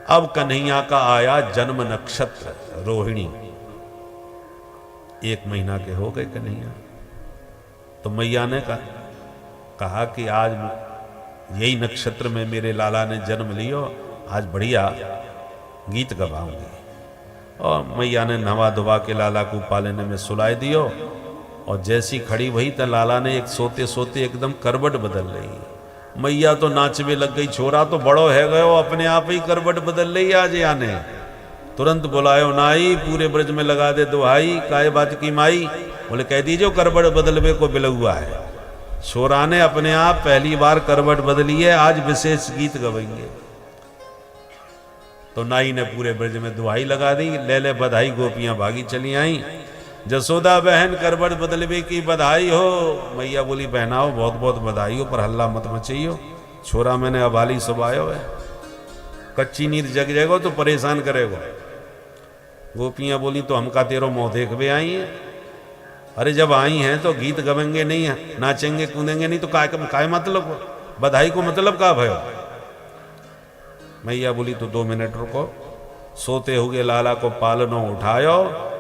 अब कन्हैया का आया जन्म नक्षत्र रोहिणी। 1 महीना के हो गए कन्हैया। तो मैया ने कहा कि आज यही नक्षत्र में मेरे लाला ने जन्म लियो, आज बढ़िया गीत गवाऊंगी। और मैया ने नवा धुबा के लाला को पालने में सुलाए दियो। और जैसी खड़ी वही तो लाला ने एक सोते सोते एकदम करवट बदल रही। मैया तो नाचवे लग गई, छोरा तो बड़ो है गयो, अपने आप ही करवट बदल रही आज आने। तुरंत बुलायो नाई, पूरे ब्रज में लगा दे दुहाई, काय बात की माई। बोले कह दीजिए करवट बदलवे को बिल हुआ है। छोरा ने अपने आप पहली बार करवट बदली है, आज विशेष गीत गवाएंगे। तो नाई ने पूरे ब्रज में दुहाई लगा दी, ले ले बधाई, गोपियां भागी चली आई। जसोदा बहन करवट बदलवे की बधाई हो। मैया बोली बहनाओ बहुत बहुत बधाई हो, पर हल्ला मत मचाइयो, छोरा मैंने अबाली सुबायो है, कच्ची नींद जग जाएगो तो परेशान करेगो। गोपियां बोली तो हमका तेरो मुंह देखवे आई है। अरे जब आई हैं तो गीत गवेंगे नहीं है, नाचेंगे कूदेंगे नहीं तो काय मतलब, बधाई को मतलब का भयो। मैया बोली तो 2 मिनट रुको। सोते हुए लाला को पालनो उठायो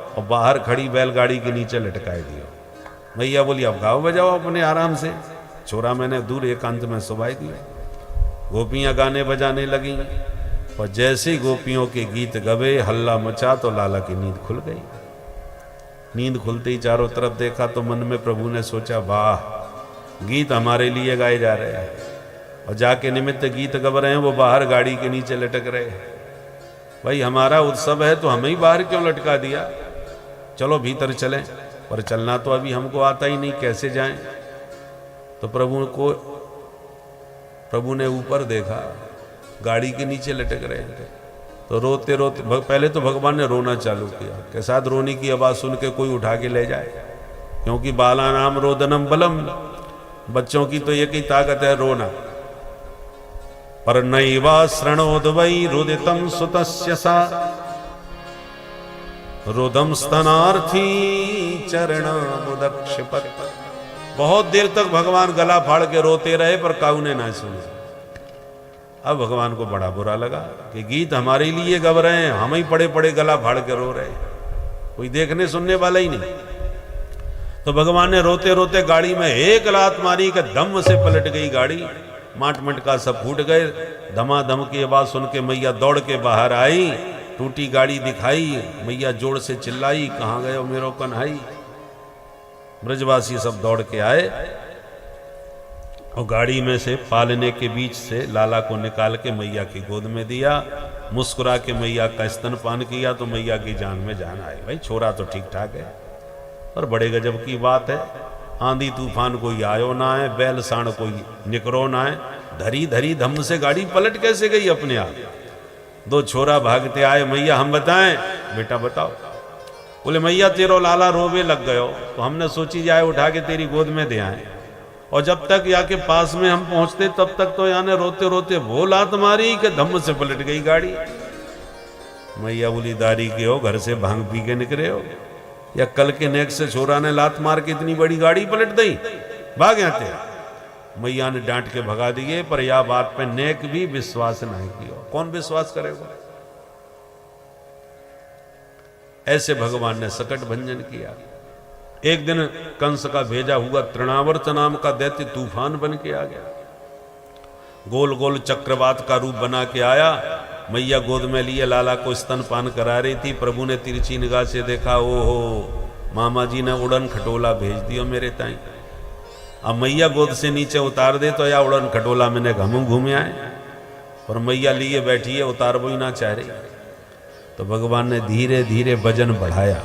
और बाहर खड़ी बैलगाड़ी के नीचे लटकाए दियो। मैया बोली अब गाओ बजाओ अपने आराम से, छोरा मैंने दूर एकांत में सुबाई दिया। गोपियां गाने बजाने लगी और जैसे ही गोपियों के गीत गवे हल्ला मचा तो लाला की नींद खुल गई। नींद खुलते ही चारों तरफ देखा तो मन में प्रभु ने सोचा वाह गीत हमारे लिए गाए जा रहे हैं। और जाके निमित्त गीत गव रहे हैं वो बाहर गाड़ी के नीचे लटक रहे हैं। भाई हमारा उत्सव है तो हमें ही बाहर क्यों लटका दिया, चलो भीतर चलें। पर चलना तो अभी हमको आता ही नहीं, कैसे जाएं। तो प्रभु ने ऊपर देखा, गाड़ी के नीचे लटक रहे थे। तो रोते रोते पहले तो भगवान ने रोना चालू किया कि शायद रोने की आवाज़ सुन के कोई उठा के ले जाए, क्योंकि बाला नाम रोदनम बलम, बच्चों की तो एक ही ताकत है रोना। पर नैवा श्रणोद्वै रुदितम सुतस्य सा रुदम स्तनार्थी चरणामुदक्षिपत। बहुत देर तक भगवान गला फाड़ के रोते रहे पर काऊ ने ना सुनी। अब भगवान को बड़ा बुरा लगा कि गीत हमारे लिए गव रहे हैं, हम ही पड़े पड़े गला फाड़ के रो रहे हैं, कोई देखने सुनने वाला ही नहीं। तो भगवान ने रोते रोते गाड़ी में एक लात मारी कि दम से पलट गई गाड़ी, माट मटका सब फूट गए। धमाधम की आवाज सुन के मैया दौड़ के बाहर आई, टूटी गाड़ी दिखाई, मैया जोर से चिल्लाई कहाँ गए हो मेरो कन्हई। ब्रजवासी सब दौड़ के आए और गाड़ी में से पालने के बीच से लाला को निकाल के मैया की गोद में दिया। मुस्कुरा के मैया का स्तनपान किया तो मैया की जान में जान आई। भाई छोरा तो ठीक ठाक है, और बड़े गजब की बात है, आंधी तूफान कोई आयो ना है, बैल साण कोई निकरो ना है, धरी धरी धम से गाड़ी पलट कैसे गई अपने आप। 2 छोरा भागते आए, मैया हम बताएं। बेटा बताओ। बोले मैया तेरो लाला रोवे लग गयो, तो हमने सोची जाए उठा के तेरी गोद में दे आए। और जब तक या के पास में हम पहुंचते तब तक तो याने रोते रोते वो लात मारी कि धम से पलट गई गाड़ी। मैया बोली दारी के हो, घर से भांग पी के निकले हो, या कल के नेक से छोरा ने लात मार के इतनी बड़ी गाड़ी पलट दी, भाग यहाँ थे। मैया ने डांट के भगा दिए, पर यह बात पे नेक भी विश्वास नहीं किया। कौन विश्वास करेगा। ऐसे भगवान ने सकट भंजन किया। एक दिन कंस का भेजा हुआ तृणावर्त नाम का दैत्य तूफान बन के आ गया, गोल गोल चक्रवात का रूप बना के आया। मैया गोद में लिए लाला को स्तनपान करा रही थी। प्रभु ने तिरछी निगाह से देखा, ओहो मामा जी ने उड़न खटोला भेज दियो मेरे ताई। अब मैया गोद से नीचे उतार दे तो या उड़न खटोला मैंने घूम घूमे आए, और मैया लिए बैठी है, उतार वो ही ना चाह रही। तो भगवान ने धीरे धीरे वजन बढ़ाया।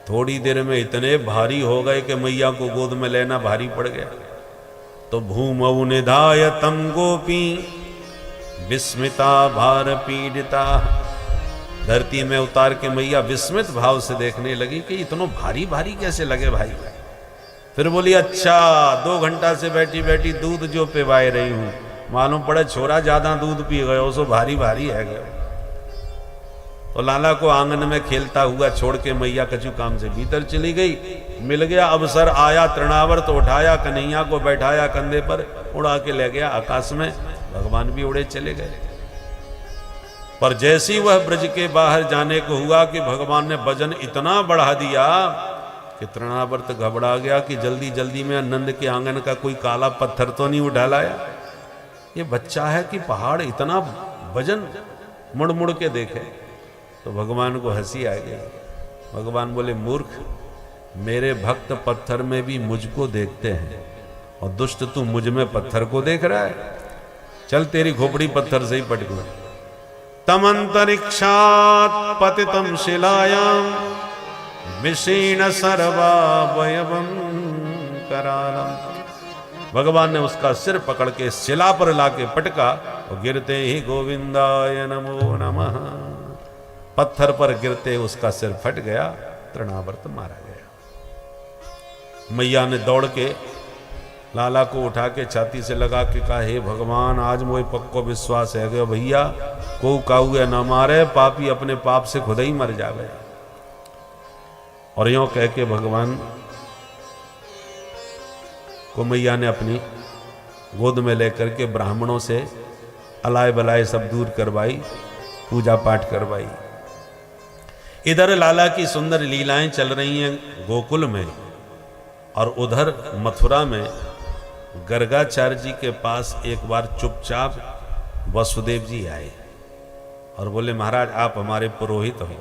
थोड़ी देर में इतने भारी हो गए कि मैया को गोद में लेना भारी पड़ गया। तो भूमौ निधाय तम गोपी विस्मिता भार पीड़िता, धरती में उतार के मैया विस्मित भाव से देखने लगी कि इतना भारी भारी कैसे लगे भाई। फिर बोली अच्छा 2 घंटा से बैठी बैठी दूध जो पिवाए रही हूं, मालूम पड़े छोरा ज्यादा दूध पी गयो, सो भारी भारी है गया। तो लाला को आंगन में खेलता हुआ छोड़ के मैया कछु काम से भीतर चली गई। मिल गया अवसर आया, तृणावर्त उठाया, कन्हैया को बैठाया कंधे पर, उड़ा के ले गया आकाश में। भगवान भी उड़े चले गए। पर जैसी वह ब्रज के बाहर जाने को हुआ कि भगवान ने वजन इतना बढ़ा दिया कि तृणावर्त घबरा गया कि जल्दी जल्दी में नंद के आंगन का कोई काला पत्थर तो नहीं उठा लाया। ये बच्चा है कि पहाड़ इतना वजन, मुड़ मुड़ के देखे। तो भगवान को हंसी आ गई। भगवान बोले, मूर्ख, मेरे भक्त पत्थर में भी मुझको देखते हैं और दुष्ट तू मुझ में पत्थर को देख रहा है। चल तेरी खोपड़ी पत्थर से ही पटकू। तम अंतरिक्षात पतितम शिलायाम विशीर्ण सर्वावयवम करालम। भगवान ने उसका सिर पकड़ के शिला पर लाके पटका और गिरते ही गोविंदाय नमो नमः, पत्थर पर गिरते उसका सिर फट गया, तृणावर्त मारा गया। मैया ने दौड़ के लाला को उठा के छाती से लगा के कहा, हे भगवान, आज मुझे पक्को विश्वास है गया भैया को काउए न मारे, पापी अपने पाप से खुद ही मर जावे। और यूं कह के भगवान को मैया ने अपनी गोद में लेकर के ब्राह्मणों से अलाय बलाय सब दूर करवाई, पूजा पाठ करवाई। इधर लाला की सुंदर लीलाएं चल रही हैं गोकुल में, और उधर मथुरा में गर्गाचार्य जी के पास एक बार चुपचाप वसुदेव जी आए और बोले, महाराज आप हमारे पुरोहित हो,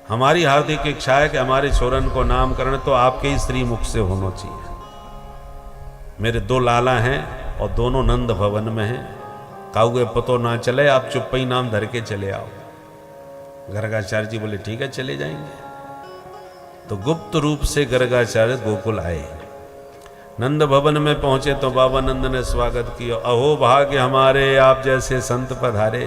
हमारी हार्दिक इच्छा है कि हमारे छोरन को नामकरण तो आपके ही श्री मुख से होना चाहिए। मेरे दो लाला हैं और दोनों नंद भवन में हैं, काउए पतो ना चले, आप चुप्पी नाम धर के चले आओ। गर्गाचार्य जी बोले, ठीक है चले जाएंगे। तो गुप्त रूप से गर्गाचार्य गोकुल आए। नंद भवन में पहुंचे तो बाबा नंद ने स्वागत किया। अहो भाग्य हमारे, आप जैसे संत पधारे,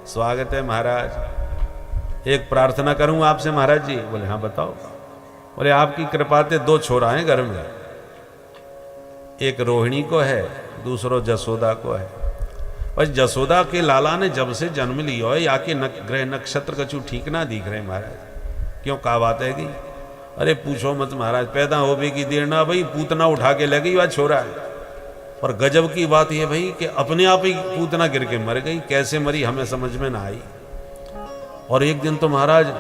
स्वागत है महाराज। एक प्रार्थना करूं आपसे महाराज जी? बोले हाँ बताओ। बोले आपकी कृपा से दो छोरा हैं घर में, एक रोहिणी को है, दूसरो जसोदा को है। बस जसोदा के लाला ने जब से जन्म लिया है, या के ग्रह नक्षत्र कछु ठीक ना दिख रहे महाराज। क्यों का बात है कि? अरे पूछो मत महाराज, पैदा होने की देर ना भाई, पूतना उठा के ले गई वह छोरा है। और गजब की बात यह भाई कि अपने आप ही पूतना गिर के मर गई। कैसे मरी हमें समझ में ना आई। और एक दिन तो महाराज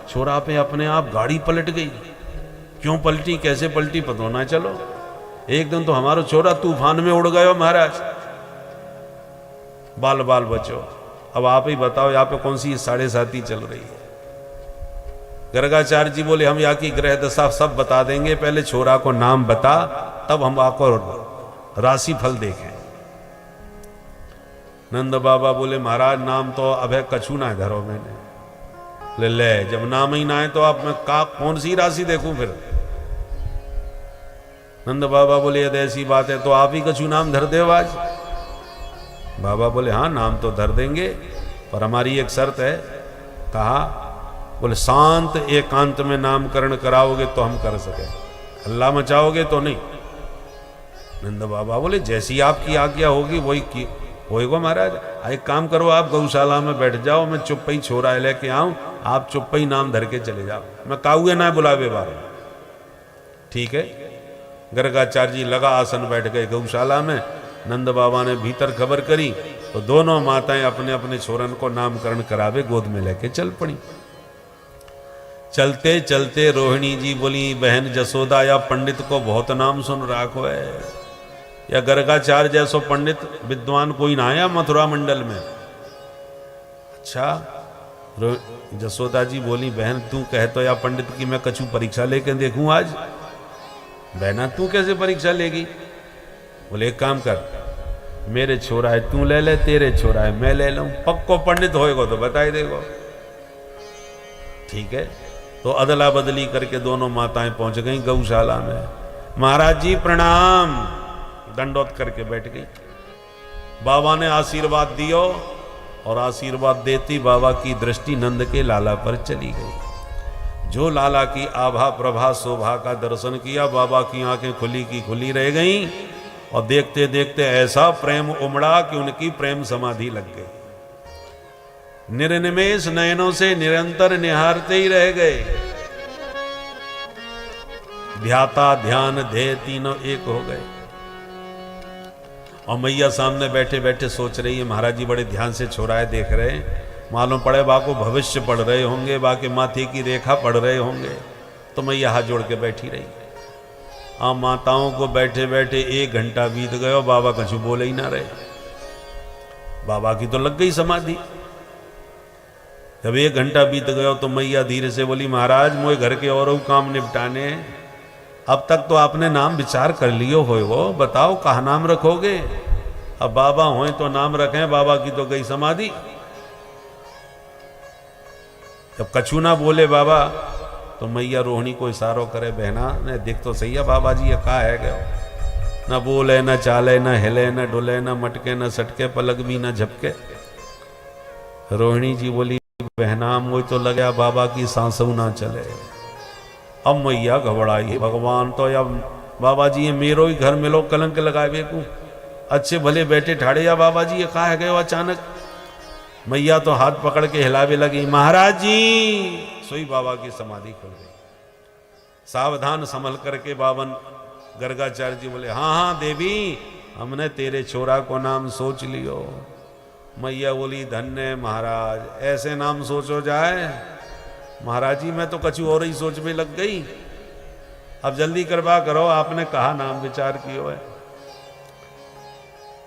छोरा पे अपने आप गाड़ी पलट गई। क्यों पलटी, कैसे पलटी पता ना चलो। एक दिन तो हमारा छोरा तूफान में उड़ गयो महाराज, बाल बाल बचो। अब आप ही बताओ यहाँ पे कौन सी साढ़े साती चल रही है। गर्गाचार्य जी बोले, हम यहाँ की ग्रह दशा सब बता देंगे, पहले छोरा को नाम बता, तब हम आपको राशि फल देखें। नंद बाबा बोले, महाराज नाम तो अब है कछु ना धरो मैंने। ले जब नाम ही ना है तो आप मैं कौन सी राशि देखूं फिर? नंद बाबा बोले, यदि ऐसी बात है तो आप ही कछु नाम धर दे आज। बाबा बोले, हाँ नाम तो धर देंगे, पर हमारी एक शर्त है। कहा? बोले शांत एकांत में नामकरण कराओगे तो हम कर सके, हल्ला मचाओगे तो नहीं। नंद बाबा बोले, जैसी आपकी आज्ञा होगी वही की होएगा महाराज। एक काम करो, आप गौशाला में बैठ जाओ, मैं चुप ही छोरा लेके आऊं, आप चुप ही नाम धर के चले जाओ, मैं काउए ना बुलावे बाबा। ठीक है। गर्गाचार्य जी लगा आसन बैठ गए गौशाला में। नंद बाबा ने भीतर खबर करी तो दोनों माताएं अपने अपने छोरन को नामकरण करावे गोद में लेके चल पड़ी। चलते चलते रोहिणी जी बोली, बहन जसोदा, या पंडित को बहुत नाम सुन राखो है, या गर्गाचार्य जैसो पंडित विद्वान कोई ना आया मथुरा मंडल में। अच्छा। जसोदा जी बोली, बहन तू कह तो या पंडित की मैं कछु परीक्षा लेके देखूं आज। बहना तू कैसे परीक्षा लेगी? बोले एक काम कर, मेरे छोरा है तू ले ले, तेरे छोरा है मैं ले लूं, पक्को पंडित होएगा तो बताई देगा। ठीक है। तो अदला बदली करके दोनों माताएं पहुंच गई गौशाला में। महाराज जी प्रणाम, दंडोत करके बैठ गई। बाबा ने आशीर्वाद दियो, और आशीर्वाद देती बाबा की दृष्टि नंद के लाला पर चली गई। जो लाला की आभा प्रभा शोभा का दर्शन किया, बाबा की आंखें खुली की खुली रह गईं, और देखते देखते ऐसा प्रेम उमड़ा कि उनकी प्रेम समाधि लग गई। निर्निमेष नयनों से निरंतर निहारते ही रह गए। ध्याता ध्यान ध्येय तीनों एक हो गए। और मैया सामने बैठे बैठे सोच रही है, महाराज जी बड़े ध्यान से छोराए देख रहे हैं, मालूम पड़े बा को भविष्य पढ़ रहे होंगे, बा के माथे की रेखा पढ़ रहे होंगे। तो मैया हाथ जोड़ के बैठी रही। माताओं को बैठे बैठे 1 घंटा बीत गयो, बाबा कछु बोले ही ना रहे। बाबा की तो लग गई समाधि। जब 1 घंटा बीत गयो तो मैया धीरे से बोली, महाराज मोए घर के और काम निपटाने, अब तक तो आपने नाम विचार कर लियो होएगो, बताओ कहा नाम रखोगे। अब बाबा होए तो नाम रखें, बाबा की तो गई समाधि। जब कछु ना बोले बाबा तो मैया रोहिणी को इशारो करे, बहना ने देख तो सही है बाबा जी ये का है गयो। न बोले न चाले न हिले न डुले न मटके न सटके, पलक भी न झपके। रोहिणी जी बोली, बहना मुझे तो लगा बाबा की सांसों ना चले। अब मैया घबराई, भगवान तो अब बाबा जी ये मेरो ही घर में लोग कलंक लगाए को, अच्छे भले बैठे ठाड़े या बाबा जी ये का है गयो अचानक। मैया तो हाथ पकड़ के हिलावे लगी, महाराज जी। सोई बाबा की समाधि खुल गई। सावधान संभल करके बावन गर्गाचार्य जी बोले, हाँ हाँ देवी, हमने तेरे छोरा को नाम सोच लियो। मैया बोली, धन्य महाराज, ऐसे नाम सोचो जाए। महाराज जी मैं तो कछु और ही सोच में लग गई, अब जल्दी करवा करो, आपने कहा नाम विचार कियो है।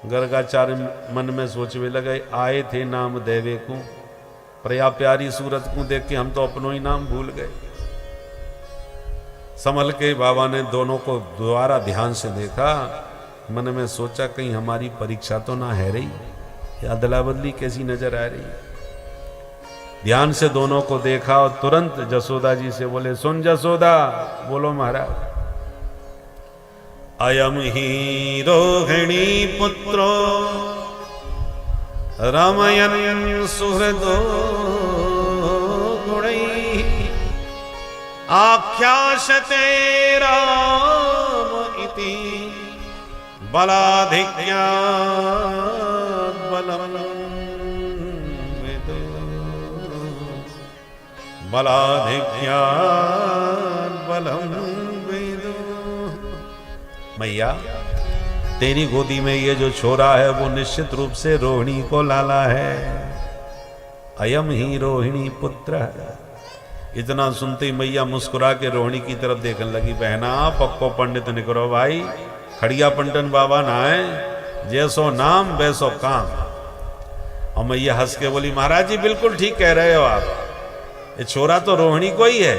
गर्गाचार्य मन में सोचने लगे, आए थे नाम देवे को, प्रया प्यारी सूरत को देख के हम तो अपनों ही नाम भूल गए। संभल के बाबा ने दोनों को दोबारा ध्यान से देखा, मन में सोचा कहीं हमारी परीक्षा तो ना है रही, या अदला बदली कैसी नजर आ रही। ध्यान से दोनों को देखा और तुरंत जसोदा जी से बोले, सुन जसोदा। बोलो महाराज। अयम ही रोहिणी पुत्रो रमयन सुहृदो गुणैः आख्यास्यते राम इति बलाधिक्यात् बलम् विदु बलाधिक्यात् बलम् विदु। मैया तेरी गोदी में ये जो छोरा है वो निश्चित रूप से रोहिणी को लाला है। अयम ही रोहिणी पुत्र है। इतना सुनते ही मैया मुस्कुरा के रोहिणी की तरफ देखने लगी। बहना पक्को पंडित निकरो भाई, खड़िया पंटन बाबा ना है, जैसो नाम वैसो काम। और मैया हंस के बोली, महाराज जी बिल्कुल ठीक कह रहे हो आप, ये छोरा तो रोहिणी को ही है,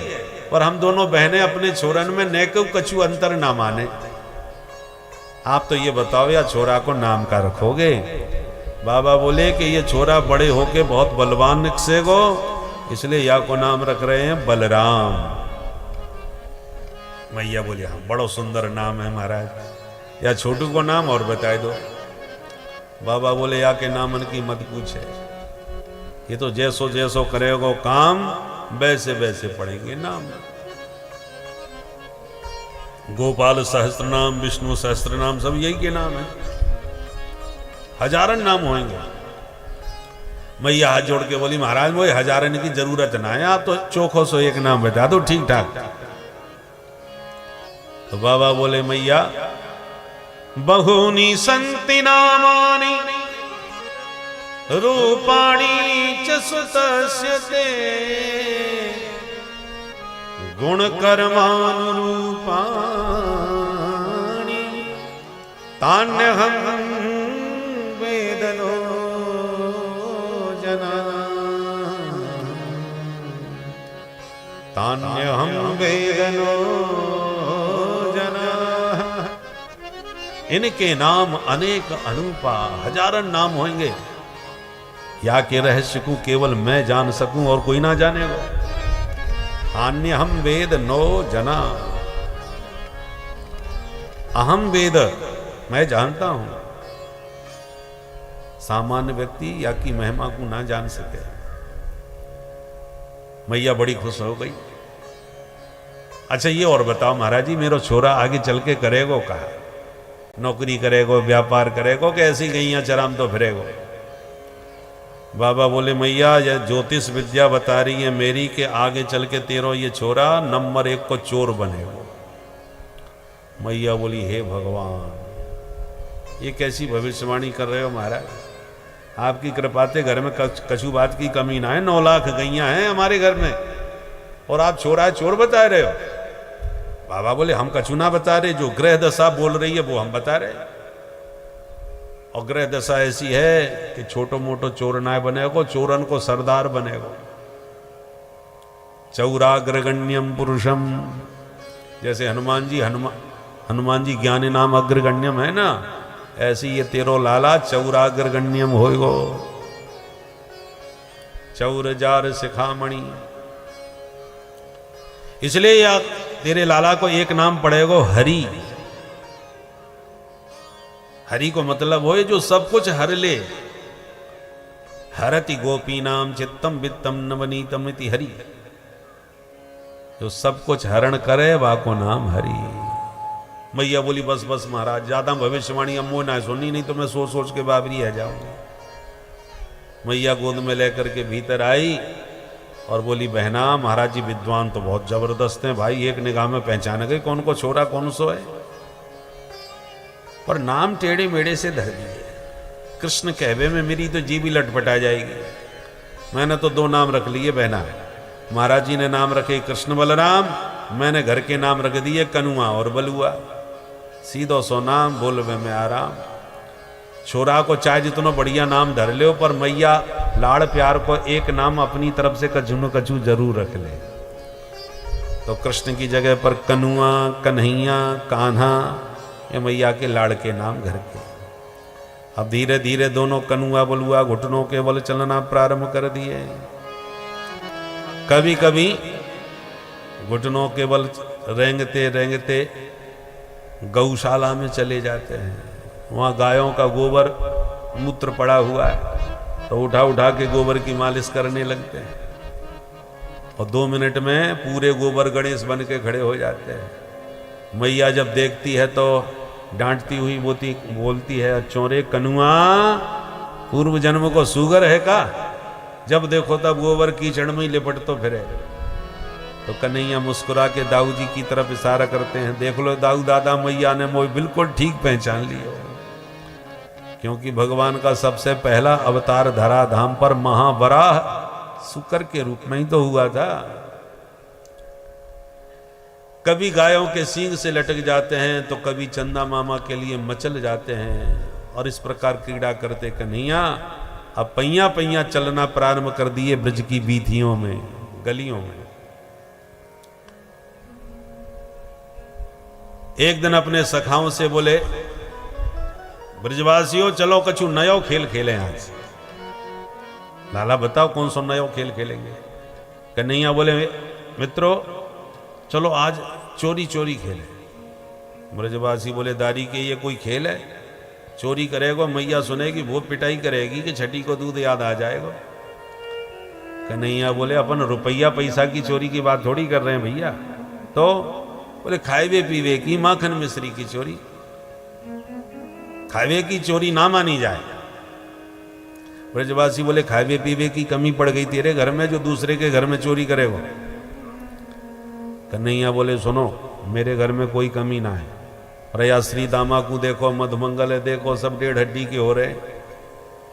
पर हम दोनों बहनें अपने छोरन में नेक कछु अंतर ना माने। आप तो ये बताओ या छोरा को नाम का रखोगे। बाबा बोले कि ये छोरा बड़े होके बहुत बलवान निकसेगो, इसलिए या को नाम रख रहे हैं बलराम। मैया बोली, हाँ बड़ा सुंदर नाम है महाराज, या छोटू को नाम और बता दो। बाबा बोले, या के नामन की मत पूछे, ये तो जैसो जैसो करेगो काम वैसे वैसे पढ़ेंगे नाम। गोपाल सहस्त्र नाम, विष्णु सहस्त्र नाम, सब यही के नाम है, हजारन नाम होंगे। मैया हाथ जोड़ के बोली, महाराज वो हजारन की जरूरत ना है, आप तो चोखो सो एक नाम बता दो ठीक ठाक। तो बाबा बोले, मैया बहुनी संति नामानि रूपाणी च सुतस्यते गुण कर्मानुरूपाणि तान्यहं वेदनो जना तान्यहं वेदनो जना। इनके नाम अनेक अनूपा, हजारन नाम होंगे, या के रहस्य को केवल मैं जान सकूं और कोई ना जानेगा। अन्य हम वेद नो जना, अहम वेद मैं जानता हूं, सामान्य व्यक्ति या की महिमा को ना जान सके। मैया बड़ी खुश हो गई। अच्छा ये और बताओ महाराज जी, मेरा छोरा आगे चल के करेगो कहा, नौकरी करेगो, व्यापार करेगो, कि ऐसी गैया चराम तो फिरेगो। बाबा बोले, मैया यह ज्योतिष विद्या बता रही है मेरी के आगे चल के तेरो ये छोरा नंबर 1 को चोर बनेगा। मैया बोली, हे भगवान, ये कैसी भविष्यवाणी कर रहे हो महाराज, आपकी कृपा से घर में कछु बात की कमी ना है। 9 लाख गैया हैं हमारे घर में और आप छोरा चोर बता रहे हो। बाबा बोले हम कछु ना बता रहे, जो ग्रह दशा बोल रही है वो हम बता रहे। और ग्रह दशा ऐसी है कि छोटो मोटो चोर ना बनेगो, चोरन को सरदार बनेगो। चौराग्रगण्यम पुरुषम, जैसे हनुमान जी ज्ञानी नाम अग्रगण्यम है ना, ऐसी ये तेरो लाला चौराग्रगण्यम होएगो। चौर जार शिखामणि, इसलिए या तेरे लाला को एक नाम पड़ेगो हरि। हरि को मतलब हो जो सब कुछ हर ले। हरति गोपी नाम चित्तम वित्तम नवनीतम इति हरि, जो सब कुछ हरण करे वाको नाम हरि। मैया बोली बस बस महाराज, ज्यादा भविष्यवाणी अम्मो ना सुननी, नहीं तो मैं सोच सोच के बाबरी आ जाऊंगी। मैया गोद में लेकर के भीतर आई और बोली बहना महाराज जी विद्वान तो बहुत जबरदस्त हैं भाई, एक निगाह में पहचान गए कौन को छोरा कौन सो है। पर नाम टेढ़े मेढ़े से धर दिए। कृष्ण कहवे में मेरी तो जीभ ही लटपटा जाएगी। मैंने तो 2 नाम रख लिए बहना। महाराज जी ने नाम रखे कृष्ण बलराम, मैंने घर के नाम रख दिए कनुआ और बलुआ। सीधो सो नाम बोलवे में आराम। छोरा को चाहे जितना बढ़िया नाम धर लो, पर मैया लाड़ प्यार को एक नाम अपनी तरफ से कछु न कछु जरूर रख ले। तो कृष्ण की जगह पर कनुआ, कन्हैया, कान्हा, ये मैया के लाड़ के नाम घर के। अब धीरे धीरे दोनों कनुआ बलुआ घुटनों के बल चलना प्रारंभ कर दिए। कभी कभी घुटनों के बल रेंगते रेंगते गौशाला में चले जाते हैं। वहाँ गायों का गोबर मूत्र पड़ा हुआ है तो उठा उठा के गोबर की मालिश करने लगते हैं और 2 मिनट में पूरे गोबर गणेश बन के खड़े हो जाते हैं। मैया जब देखती है तो डांटती हुई बोलती है चोरे कनुआ, पूर्व जन्म को सुगर है का, जब देखो तब गोबर कीचड़ में ही लिपट तो फिरे। तो कन्हैया मुस्कुरा के दाऊ जी की तरफ इशारा करते हैं, देख लो दाऊ दादा, मैया ने मोह बिल्कुल ठीक पहचान लिया, क्योंकि भगवान का सबसे पहला अवतार धरा धाम पर महावराह शुकर के रूप में ही तो हुआ था। कभी गायों के सींग से लटक जाते हैं तो कभी चंदा मामा के लिए मचल जाते हैं और इस प्रकार क्रीड़ा करते कन्हैया अब पैया पैया चलना प्रारंभ कर दिए ब्रज की बीथियों में, गलियों में। एक दिन अपने सखाओं से बोले, ब्रजवासियों चलो कछु नयो खेल खेलें आज। लाला बताओ कौन सा नयो खेल खेलेंगे। कन्हैया बोले, मित्रों चलो आज चोरी चोरी खेलें। ब्रजवासी बोले, दारी के ये कोई खेल है? चोरी करेगा मैया सुनेगी वो पिटाई करेगी कि छठी को दूध याद आ जाएगा। कन्हैया बोले, अपन रुपया पैसा की चोरी की बात थोड़ी कर रहे हैं भैया। तो बोले, खाए पीवे की माखन मिश्री की चोरी, खावे की चोरी ना मानी जाए। ब्रजवासी बोले, खावे पीवे की कमी पड़ गई तेरे घर में जो दूसरे के घर में चोरी करेगा। कन्हैया बोले, सुनो मेरे घर में कोई कमी ना है। प्रयाश्री दामा को देखो, मधुमंगल है देखो, सब 1.5 हड्डी के हो रहे।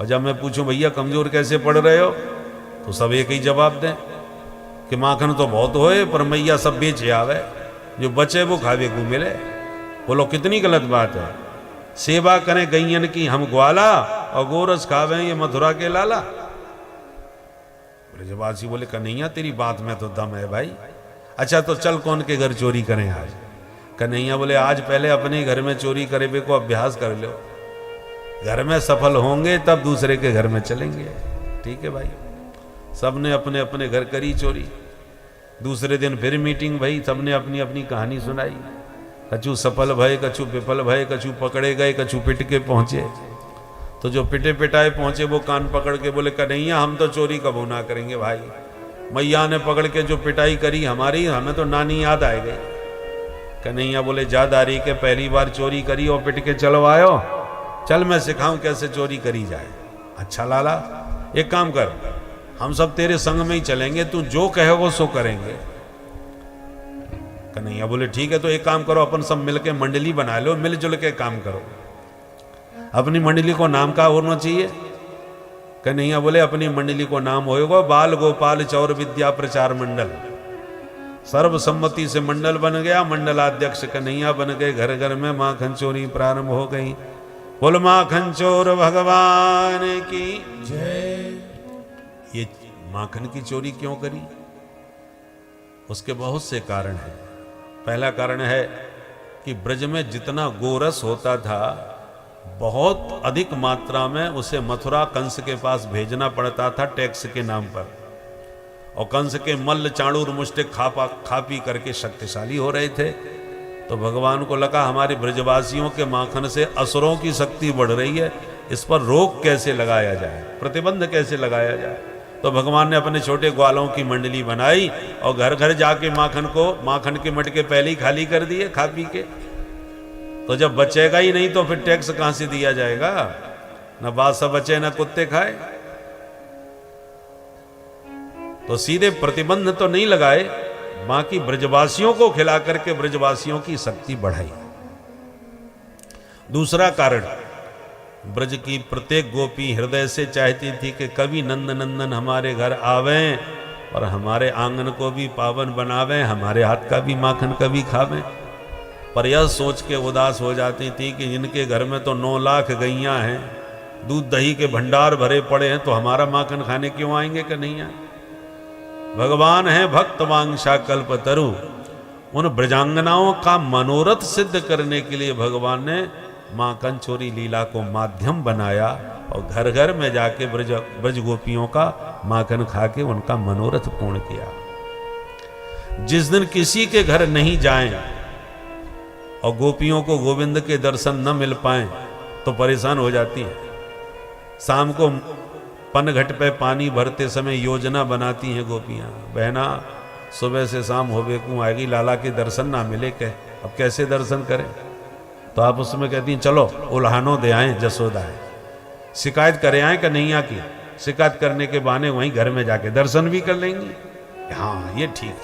और जब मैं पूछूं भैया कमजोर कैसे पड़ रहे हो, तो सब एक ही जवाब दें कि माखन तो बहुत होए पर मैया सब बेचे आवे, जो बचे वो खावे को मिले। बोलो कितनी गलत बात है। सेवा करें गैयन की हम ग्वाला और गोरस खावे ये मथुरा के लाला। ब्रजवासी बोले, कन्हैया तेरी बात में तो दम है भाई। अच्छा तो चल कौन के घर चोरी करें आज। कन्हैया बोले, आज पहले अपने घर में चोरी करे को अभ्यास कर लो, घर में सफल होंगे तब दूसरे के घर में चलेंगे। ठीक है भाई। सबने अपने अपने घर करी चोरी। दूसरे दिन फिर मीटिंग भई, सबने अपनी अपनी कहानी सुनाई। कछु सफल भय, कछु विफल भय, कछु पकड़े गए, कछु पिट के पहुंचे। तो जो पिटे पिटाए पहुंचे वो कान पकड़ के बोले, कन्हैया हम तो चोरी कबू ना करेंगे भाई। मैया ने पकड़ के जो पिटाई करी हमारी, हमें तो नानी याद आ गई। कन्हैया बोले, जा दारी के पहली बार चोरी करी और पिट के चलो आयो, चल मैं सिखाऊं कैसे चोरी करी जाए। अच्छा लाला एक काम कर, हम सब तेरे संग में ही चलेंगे, तू जो कहेगा सो करेंगे। कन्हैया बोले, ठीक है तो एक काम करो, अपन सब मिलके मंडली बना लो, मिलजुल के काम करो। अपनी मंडली को नाम क्या होना चाहिए? कन्हैया बोले अपनी मंडली को नाम होएगा बाल गोपाल चौर विद्या प्रचार मंडल। सर्वसम्मति से मंडल बन गया, मंडलाध्यक्ष कन्हैया बन गए, घर घर में माखन चोरी प्रारंभ हो गई। बोल माखन चोर भगवान की जय। ये माखन की चोरी क्यों करी? उसके बहुत से कारण हैं। पहला कारण है कि ब्रज में जितना गोरस होता था बहुत अधिक मात्रा में उसे मथुरा कंस के पास भेजना पड़ता था टैक्स के नाम पर, और कंस के मल्ल चाणूर मुष्टिक खा पी करके शक्तिशाली हो रहे थे। तो भगवान को लगा हमारे ब्रजवासियों के माखन से असुरों की शक्ति बढ़ रही है, इस पर रोक कैसे लगाया जाए, प्रतिबंध कैसे लगाया जाए। तो भगवान ने अपने छोटे ग्वालों की मंडली बनाई और घर घर जाके माखन के मटके पहले ही खाली कर दिए खा पी के। तो जब बचेगा ही नहीं तो फिर टैक्स कहां से दिया जाएगा? न बादशाह बचे न कुत्ते खाए। तो सीधे प्रतिबंध तो नहीं लगाए, बाकी ब्रजवासियों को खिला करके ब्रजवासियों की शक्ति बढ़ाई। दूसरा कारण, ब्रज की प्रत्येक गोपी हृदय से चाहती थी कि कभी नंद नंदन हमारे घर आवें और हमारे आंगन को भी पावन बनावें, हमारे हाथ का भी माखन कभी खावें। पर यह सोच के उदास हो जाती थी कि जिनके घर में तो 9 लाख गैयां हैं, दूध दही के भंडार भरे पड़े हैं, तो हमारा माखन खाने क्यों आएंगे कन्हैया? भगवान है भक्त वांछा कल्पतरु। उन ब्रजांगनाओं का मनोरथ सिद्ध करने के लिए भगवान ने माखन चोरी लीला को माध्यम बनाया और घर घर में जाके ब्रज गोपियों का माखन खा के उनका मनोरथ पूर्ण किया। जिस दिन किसी के घर नहीं जाएं और गोपियों को गोविंद के दर्शन न मिल पाएं तो परेशान हो जाती हैं। शाम को पनघट पे पानी भरते समय योजना बनाती हैं गोपियां, बहना सुबह से शाम होवे को आएगी, लाला के दर्शन ना मिले कह अब कैसे दर्शन करें? तो आप उसमें कहती हैं चलो उल्हानो दे आए जसोदा है, शिकायत करे आए कन्हैया की, शिकायत करने के बहाने वहीं घर में जाके दर्शन भी कर लेंगी। हाँ ये ठीक है।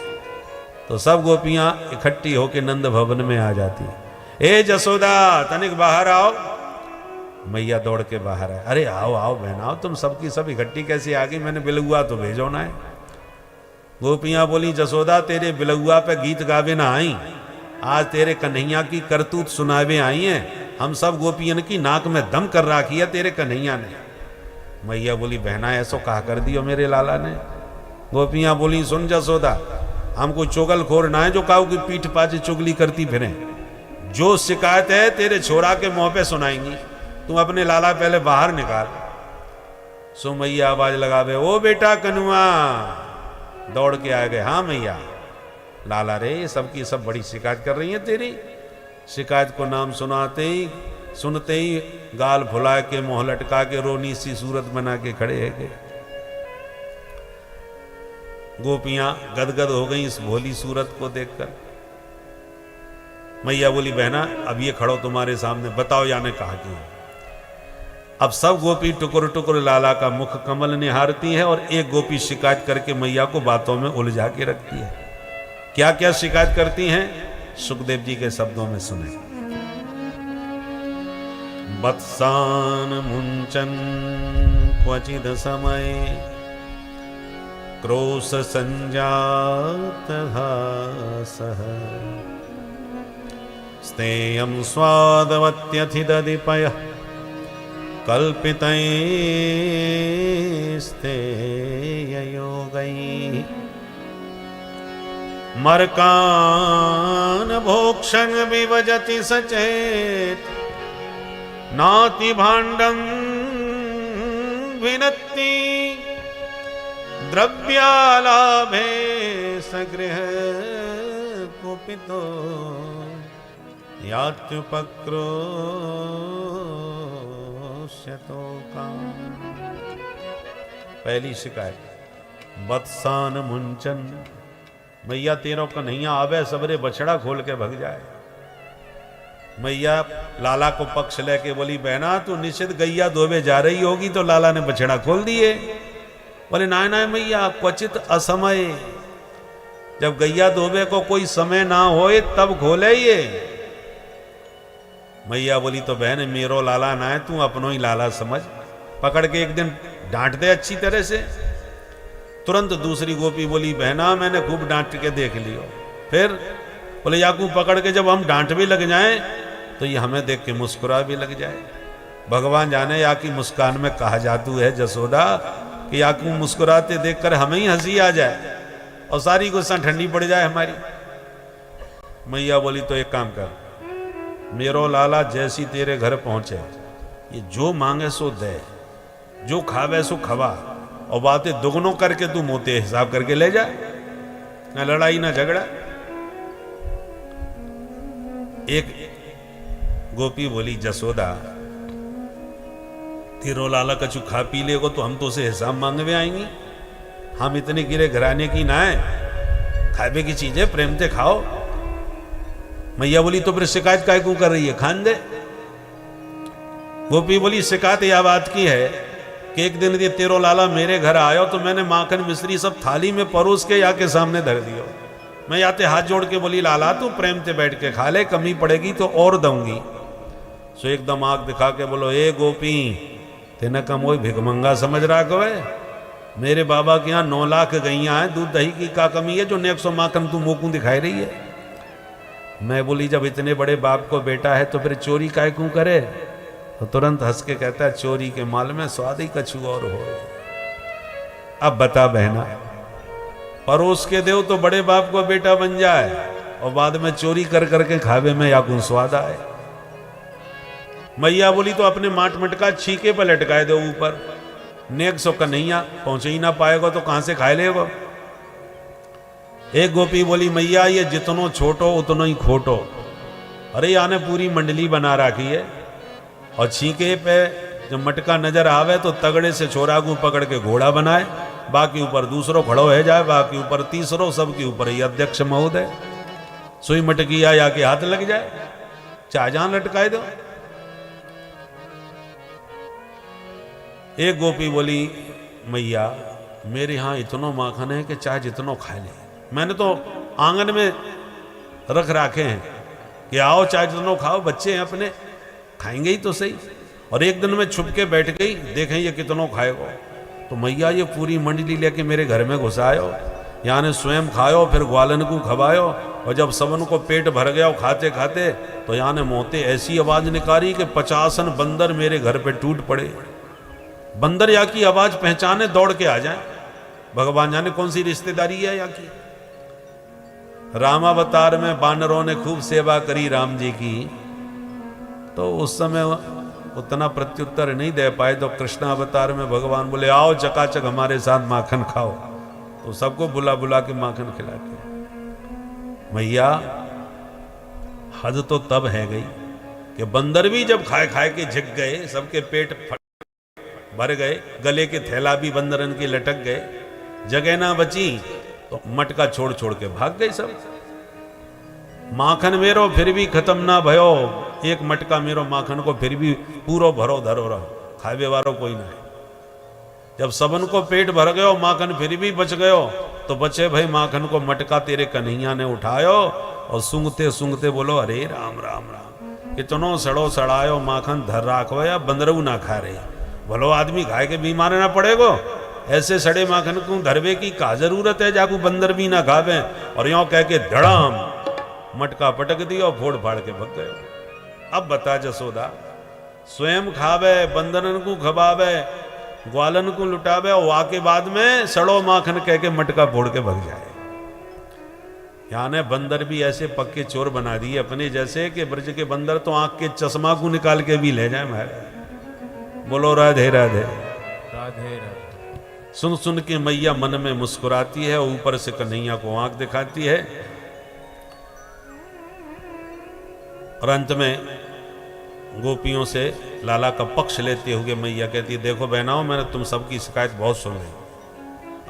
तो सब गोपियां इकट्ठी होकर नंद भवन में आ जाती हैं। ए जसोदा तनिक बाहर आओ। मैया दौड़ के बाहर आए, अरे आओ आओ बहन आओ, तुम सबकी सब इकट्ठी कैसे आ गई? मैंने बिलुआ तो भेजो ना है। गोपियां बोली जसोदा तेरे बिलुआ पे गीत गावे ना आई, आज तेरे कन्हैया की करतूत सुनावे आई हैं। हम सब गोपियन की नाक में दम कर रखी है तेरे कन्हैया ने। मैया बोली बहना ऐसो कहा कर दियो मेरे लाला ने। गोपियां बोली सुन जसोदा, हमको चुगल खोर ना है जो काऊ की पीठ पाछे चुगली करती फिरें। जो शिकायत है तेरे छोरा के मुंह पे सुनाएंगी, तुम अपने लाला पहले बाहर निकाल। सो मैया आवाज लगावे, ओ बेटा कनुआ। दौड़ के आ गए, हाँ मैया। लाला रे सबकी सब बड़ी शिकायत कर रही है तेरी। शिकायत को नाम सुनते ही गाल फुला के मुंह लटका के रोनी सी सूरत बना के खड़े है गए। गोपियां गदगद हो गई इस भोली सूरत को देखकर। मैया बोली बहना अब ये खड़ो तुम्हारे सामने, बताओ या ने कहा क्यों? अब सब गोपी टुकुर टुकुर लाला का मुख कमल निहारती है और एक गोपी शिकायत करके मैया को बातों में उलझा के रखती है। क्या क्या शिकायत करती हैं सुखदेव जी के शब्दों में सुने। वत्सान मुंचन क्वचिद समय क्रोश संजात हासः स्तेयं स्वादवत्यथिदधिपयः कल्पितैस्तेययोगैः मर्कान् भोक्षन् विभजति सचेत नाति भाण्डं विनत्ति द्रव्यालाभे सगृह कुपितो यात्युपक्रोश्यतो काम। पहली शिकायत वत्सान मुंचन, मैया तेरो कन्हैया आवे सबरे बछड़ा खोल के भग जाए। मैया लाला को पक्ष लेके बोली बहना तू निश्चित गैया धोवे जा रही होगी तो लाला ने बछड़ा खोल दिए। बोले ना ना मैया क्वचित असमय, जब गैया धोवे को कोई समय ना होए तब खोले ये। मैया बोली तो बहन मेरो लाला ना है, तू अपनो ही लाला समझ। पकड़ के एक दिन डांट दे अच्छी तरह से। तुरंत दूसरी गोपी बोली, बहना मैंने खूब डांट के देख लियो। फिर बोले, याकू पकड़ के जब हम डांट भी लग जाएं तो ये हमें देख के मुस्कुरा भी लग जाए। भगवान जाने या की मुस्कान में कहा जादू है जसोदा कि याकू मुस्कुराते देखकर हमें ही हंसी आ जाए और सारी गुस्सा ठंडी पड़ जाए हमारी। मैया बोली, तो एक काम कर, मेरो लाला जैसी तेरे घर पहुंचे, ये जो मांगे सो दे, जो खावे सो खवा, और बातें दुगनों करके तू मोते हिसाब करके ले जा, ना लड़ाई ना झगड़ा। एक गोपी बोली, जसोदा तेरो लाला कछु खा पी लेगो तो हम तो उसे हिसाब मांगवे आएंगी। हम इतने गिरे घराने की ना है, खावे की चीजें प्रेम से खाओ। मैया बोली, तो फिर शिकायत काय क्यों कर रही है, खान दे। गोपी बोली, शिकायत यह बात की है कि एक दिन ये तेरो लाला मेरे घर आयो तो मैंने माखन मिश्री सब थाली में परोस के या के सामने धर दियो। मैं याते हाथ जोड़ के बोली, लाला तू प्रेम से बैठ के खा ले, कमी पड़ेगी तो और दूंगी। सो एकदम आग दिखा के बोलो, ए गोपी तेना कम वही भिगमंगा समझ रहा कवे, मेरे बाबा के यहाँ 9 लाख गैया हैं, दूध दही की का कमी है जो 100 माखन तू मोकू दिखाई रही है। मैं बोली, जब इतने बड़े बाप को बेटा है तो फिर चोरी काय क्यों करे। तो तुरंत हंस के कहता है, चोरी के माल में स्वाद ही कछु और हो। अब बता बहना, परोस के देव तो बड़े बाप को बेटा बन जाए और बाद में चोरी कर करके खावे में या कौन स्वाद आए। मैया बोली, तो अपने माट मटका छीके पर लटकाए दो ऊपर, 100 कन्हैया पहुंचे ही ना पाएगा तो कहां से खाए लेगा। एक गोपी बोली, मैया ये जितनो छोटो उतनो ही खोटो। अरे याने पूरी मंडली बना रखी है और छीके पे जब मटका नजर आवे तो तगड़े से छोरा को पकड़ के घोड़ा बनाए, बाकी ऊपर दूसरो खड़ो है जाए, बाकी ऊपर तीसरो, सबके ऊपर ही अध्यक्ष महोदय। सुई मटकी या के हाथ लग जाए, चाजान लटकाए दो। एक गोपी बोली, मैया मेरे यहाँ इतनो माखन है कि चाहे जितनो खा ले। मैंने तो आंगन में रख रखे हैं कि आओ चाहे जितनो खाओ, बच्चे हैं अपने, खाएंगे ही तो सही। और एक दिन में छुप के बैठ गई, देखें ये कितनों खाएगा। तो मैया ये पूरी मंडली लेके मेरे घर में घुसायो, यहाँ ने स्वयं खायो, फिर ग्वालन को खवायो, और जब सबन को पेट भर गया खाते खाते तो यहाँ ने मोते ऐसी आवाज निकाली कि 50 बंदर मेरे घर पे टूट पड़े। बंदर या की आवाज पहचाने दौड़ के आ जाए। भगवान जाने कौन सी रिश्तेदारी है या की। रामावतार में बानरों ने खूब सेवा करी राम जी की, तो उस समय उतना प्रत्युत्तर नहीं दे पाए। तो कृष्णावतार में भगवान बोले, आओ चकाचक हमारे साथ माखन खाओ। तो सबको बुला बुला के माखन खिलाते। मैया हद तो तब है गई कि बंदर भी जब खाए खाए के झिक गए, सबके पेट भर गए, गले के थैला भी बंदरन के लटक गए, जगह ना बची तो मटका छोड़ छोड़ के भाग गए सब। माखन मेरो फिर भी खत्म ना भयो, एक मटका मेरो माखन को फिर भी पूरो भरो धरो रहो, खावे वारो कोई ना है। जब सबन को पेट भर गयो, माखन फिर भी बच गयो, तो बचे भाई माखन को मटका तेरे कन्हैया ने उठायो और सूंघते सूंघते बोलो, अरे राम राम राम, कितनो सड़ो सड़ायो माखन धर राखो या बंदरू ना खा रहे। भलो आदमी खाए के बीमार ना पड़ेगो, ऐसे सड़े माखन को धरवे की का जरूरत है, जाकू बंदर भी ना खावे। और यों कह के धड़ाम मटका पटक दिया और फोड़ फाड़ के भग गए। अब बता जसोदा, स्वयं खावे, बंदरन को खवावे, ग्वालन को लुटावे, और वाके बाद में सड़ो माखन कह के मटका फोड़ के भग जाए। यानी बंदर भी ऐसे पक्के चोर बना दिए अपने जैसे कि ब्रज के बंदर तो आंख के चश्मा को निकाल के भी ले जाए। महाराज बोलो राधे राधे राधे राधे। सुन सुन के मैया मन में मुस्कुराती है, ऊपर से कन्हैया को आंख दिखाती है। और अंत में गोपियों से लाला का पक्ष लेते हुए मैया कहती है, देखो बहनाओं, मैंने तुम सबकी शिकायत बहुत सुन ली।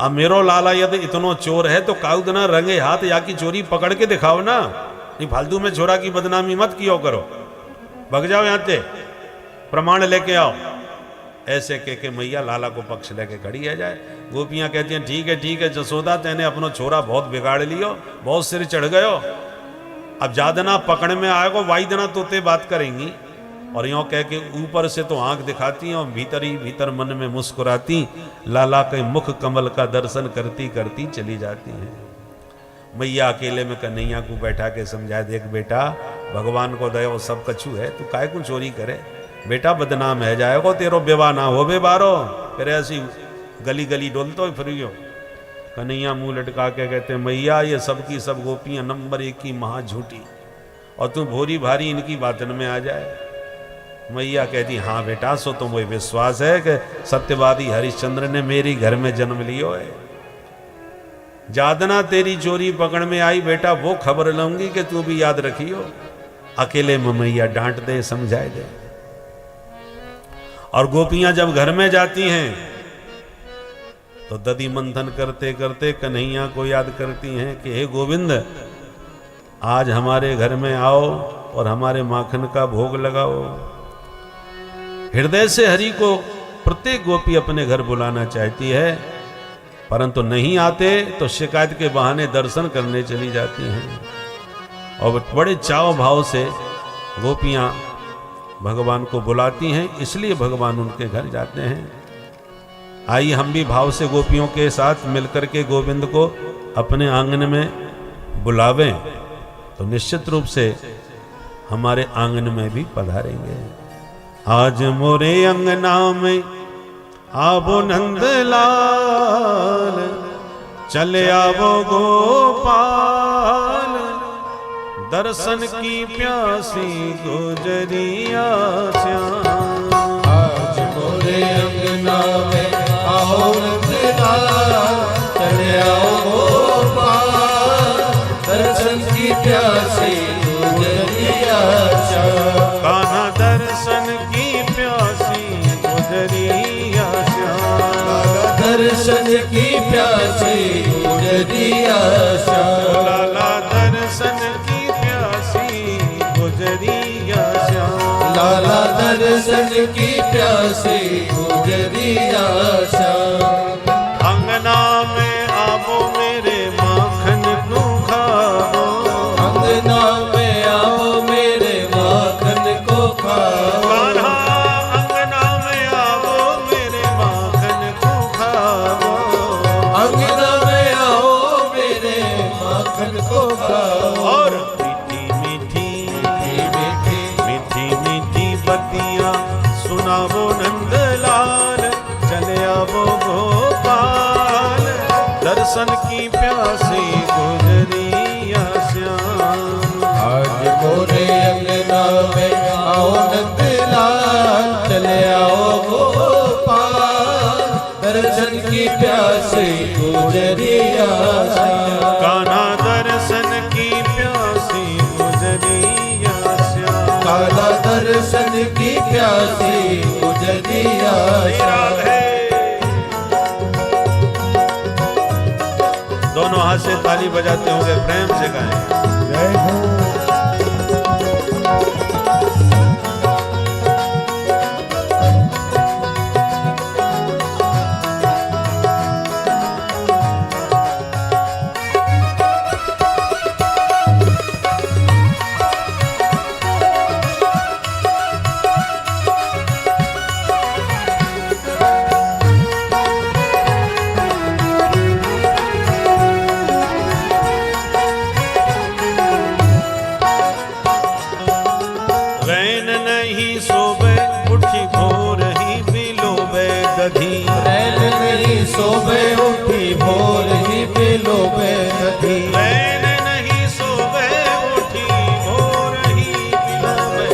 अब मेरो लाला यदि इतनो चोर है तो काउदना रंगे हाथ या की चोरी पकड़ के दिखाओ ना, नहीं फालतू में छोरा की बदनामी मत कियो करो, भग जाओ यहां से, प्रमाण लेके आओ। ऐसे कह के मैया लाला को पक्ष लेके खड़ी है जाए। गोपियां कहती हैं, ठीक है जसोदा, तेने अपनो छोरा बहुत बिगाड़ लियो, बहुत सिर चढ़ गयो, अब जादना पकड़ में आएगो, वाई देना तोते बात करेंगी। और यों कह के ऊपर से तो आंख दिखाती हैं और भीतर ही भीतर मन में मुस्कुराती, लाला के मुख कमल का दर्शन करती करती चली जाती हैं। मैया अकेले में कन्हैया को बैठा के समझाए, देख बेटा, भगवान को दया सब कछु है, तू काहे को चोरी करे बेटा, बदनाम है जाएगो, तेरो विवाह ना हो बे बारो, फिर ऐसी गली गली डोलतो फिर। कन्हैया मुंह लटका के कहते, मैया ये सब की सब गोपियां नंबर 1 की महा झूठी, और तू भोरी भारी इनकी बातन में आ जाए। मैया कहती, हाँ बेटा, सो तुम वही विश्वास है कि सत्यवादी हरिश्चंद्र ने मेरी घर में जन्म लियो है। जादना तेरी चोरी पकड़ में आई बेटा, वो खबर लूंगी कि तू भी याद रखियो। अकेले में मैया डांट दे, समझाए दे। और गोपियां जब घर में जाती हैं तो दधि मंथन करते करते कन्हैया को याद करती हैं कि हे गोविंद, आज हमारे घर में आओ और हमारे माखन का भोग लगाओ। हृदय से हरि को प्रत्येक गोपी अपने घर बुलाना चाहती है, परंतु नहीं आते तो शिकायत के बहाने दर्शन करने चली जाती हैं। और बड़े चाव भाव से गोपियां भगवान को बुलाती हैं, इसलिए भगवान उनके घर जाते हैं। आइए हम भी भाव से गोपियों के साथ मिलकर के गोविंद को अपने आंगन में बुलावें, तो निश्चित रूप से हमारे आंगन में भी पधारेंगे। आज मोरे अंगना में आवो नंदलाल, चले आवो गोपाल, दर्शन की प्यासी गुजरिया श्याम। आज मोरे अंगना में आओ नंदलाल, चले आओ गोपाल, दर्शन की प्यासी गुजरिया श्याम। कान्हा दर्शन की प्यासी गुजरिया श्याम, दर्शन की प्यासी गुजरिया श्याम। लाला दर्शन की प्यासी गुजरिया श्याम, लाला दर्शन की प्यासी गुजरिया श्याम। अंगना में आवो मेरे माखन को खाओ, अंगना में आओ मेरे माखन को खाओ। कान्हा अंगना में आवो मेरे माखन को खाओ, अंगना में आओ मेरे माखन को खाओ। और मीठी मीठी मीठी मीठी मीठी बतियां सुनावो नंदलाल, चले आवो गोपाल, दर्शन की प्यासी गुजरिया श्याम। आज मोरे अंगना में आओ नंदलाल, चले आओ गोपाल, दर्शन की प्यासी गुजरिया श्याम। कान्हा दर्शन की प्यासी गुजरिया श्याम। काला दर्शन की प्यासी गुजरिया श्याम। राधे। दोनों हाथ से ताली बजाते होंगे, प्रेम से गाएं। जय हो। रैन नहीं सोबे उठी भोर ही बिलोबे दधी, रैन नहीं सोबे उठी भोर ही बिलोबे दधी। रैन नहीं सोबे उठी भोर ही बिलोबे,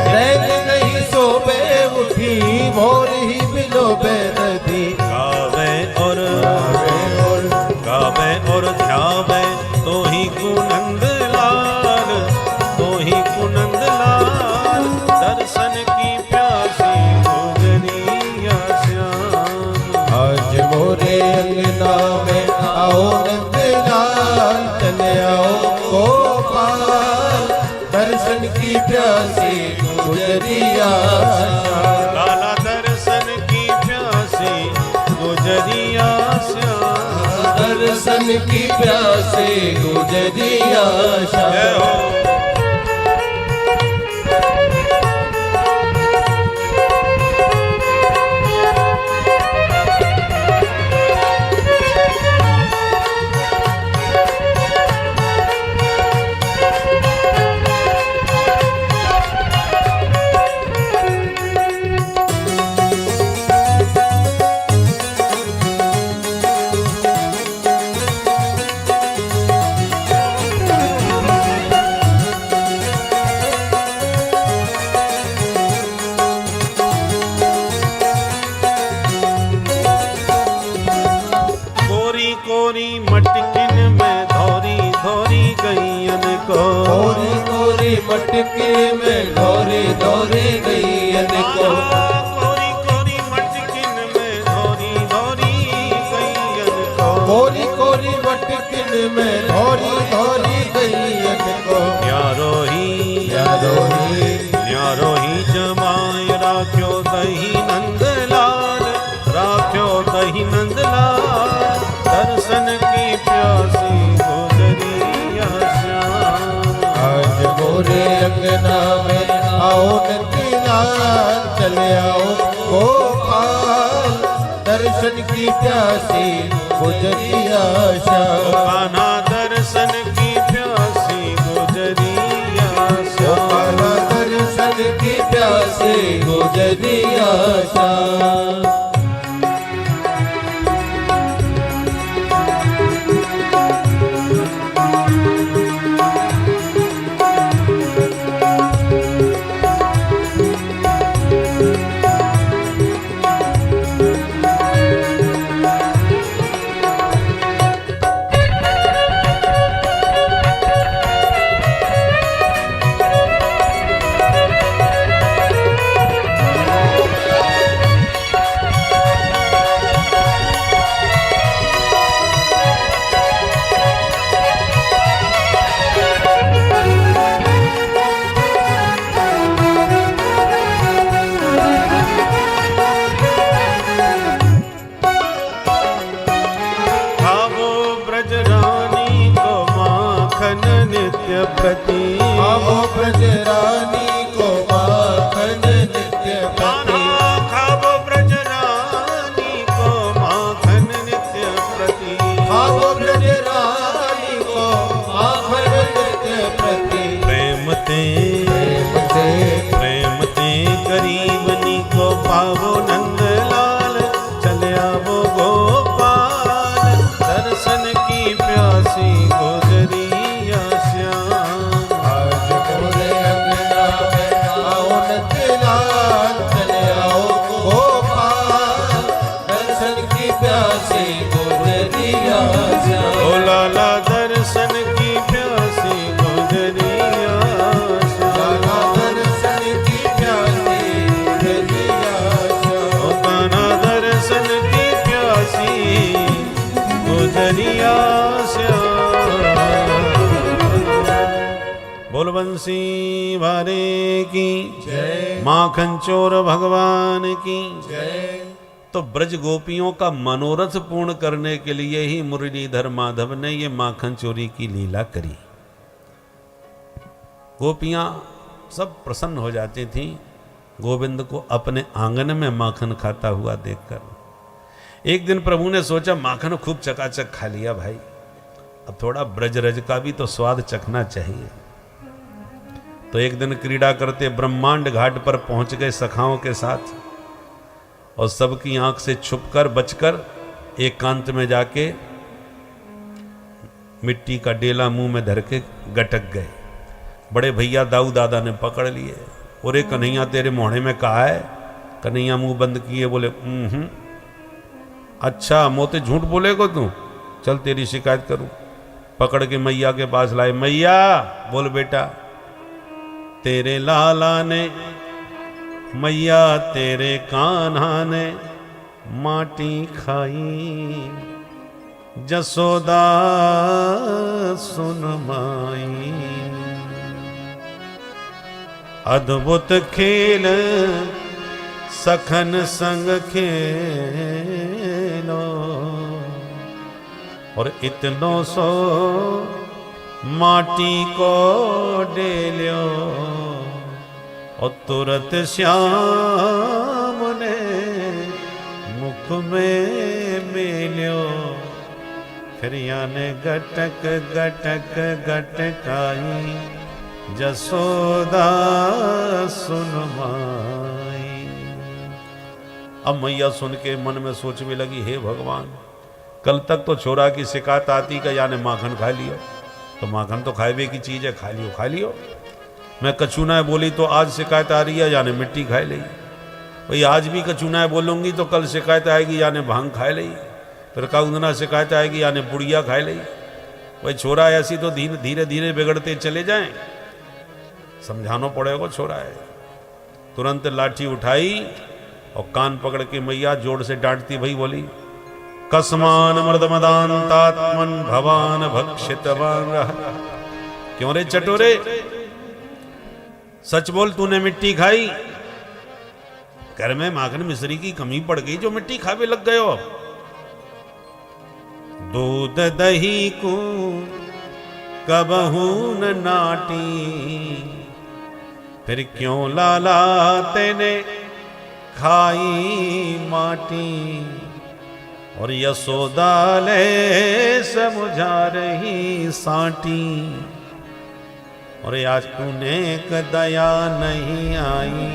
रैन नहीं सोबे उठी भोर ही बिलोबे दधी। गावे और ध्यावे तो ही कुनंद लाल, तो ही कुनंद लाल, दर्शन की प्यासी गुजरिया श्याम। आज मोरे अंगना में आओ नंदलाल, चले आओ गोपाल, दर्शन की प्यासी गुजरिया श्याम। लाला दर्शन की प्यासी गुजरिया श्याम। दर्शन की प्यासी गुजरिया जय श्याम। हो। कोरी मटकिन में धोरी धोरी गईयन को, कोरी कोरी मटकी में धोरी धोरी गईयन को, कोरी कोरी मटकिन में धोरी धोरी गईयन को, कोरी कोरी मटकिन में धोरी धोरी गईयन को, न्यारो ही जमाय राख्यो दही नंदलाल, राख्यो दही नंदलाल, दर्शन की प्यासी गुजरिया श्याम। आज गोरे अंगना में आओ नंदलाल, चले आओ गोपाल, दर्शन की प्यासी गुजरिया श्याम। कान्हा दर्शन की प्यासी गुजरिया श्याम, दर्शन की प्यासी गुजरिया श्याम। प्रति खावो ब्रजरानी को माखन नित्य प्रति, खावो ब्रजरानी को माखन नित्य प्रति, खावो ब्रजरानी को माखन नित्य प्रति। प्रेम ते गरीबनी को पावो नंदलाल, चले आवो गोपाल, दर्शन की प्यासी गुजरिया श्याम। आज गोरे अंगना में आओ नंदलाल, चले आओ गोपाल, दर्शन की प्यासी गुजरिया श्याम। ओ लाला दर्शन की प्यासी गुजरिया श्याम, दर्शन की प्यासी गुजरिया श्याम। ओ कान्हा दर्शन की प्यासी गुजरिया श्याम। बोल बंसी वारे की जय, माखन चोर भगवान की। जय। तो ब्रज गोपियों का मनोरथ पूर्ण करने के लिए ही मुरलीधर माधव ने ये माखन चोरी की लीला करी। गोपियां सब प्रसन्न हो जाती थीं गोविंद को अपने आंगन में माखन खाता हुआ देखकर। एक दिन प्रभु ने सोचा माखन खूब चकाचक खा लिया भाई, अब थोड़ा ब्रज रज का भी तो स्वाद चखना चाहिए। तो एक दिन क्रीड़ा करते ब्रह्मांड घाट पर पहुंच गए सखाओं के साथ, और सबकी आंख से छुपकर बचकर एकांत में जाके मिट्टी का डेला मुंह में धर के गटक गए। बड़े भैया दाऊ दादा ने पकड़ लिए, और कन्हैया तेरे मोहड़े में कहा है? कन्हैया मुंह बंद किए बोले अच्छा मोते झूठ बोलेगा तू, चल तेरी शिकायत करूं। पकड़ के मैया के पास लाए। मैया बोल बेटा, तेरे लाला ने, मैया तेरे कान्हा ने माटी खाई, जसोदा सुन माई। अद्भुत खेल सखन संग खेलो, और इतनो सो माटी को डेल्यो, और तुरत श्याम ने मुख में मेल्यो। फिर याने गटक गटक गटकाई, जसोदा सुन माई। अब मैया सुन के मन में सोचने लगी, हे भगवान, कल तक तो छोरा की शिकायत आती का याने माखन खा लियो, तो माखन तो खाएबे की चीज है, खा लियो खा लियो। मैं कचूना बोली तो आज शिकायत आ रही है यानी मिट्टी खाए ली। भाई आज भी कचूना बोलूंगी तो कल शिकायत आएगी यानी भांग खाए ली। फिर काउंदना शिकायत आएगी यानी बुढ़िया खाए ली, भाई छोरा ऐसी तो धीरे धीरे बिगड़ते चले जाएं, समझाना पड़ेगा छोरा है। तुरंत लाठी उठाई और कान पकड़ के मैया जोर से डांटती भई बोली, कस्मान मृदमदांतात्मन भवान भक्षितवान रहा। क्यों रे चटोरे, सच बोल, तूने मिट्टी खाई? घर में माखन मिश्री की कमी पड़ गई जो मिट्टी खावे लग गए हो। दूध दही को कबहू न नाटी, फिर क्यों लाला तेने खाई माटी। और यशोदा ले समझा रही साटी, और आज तूने दया नहीं आई,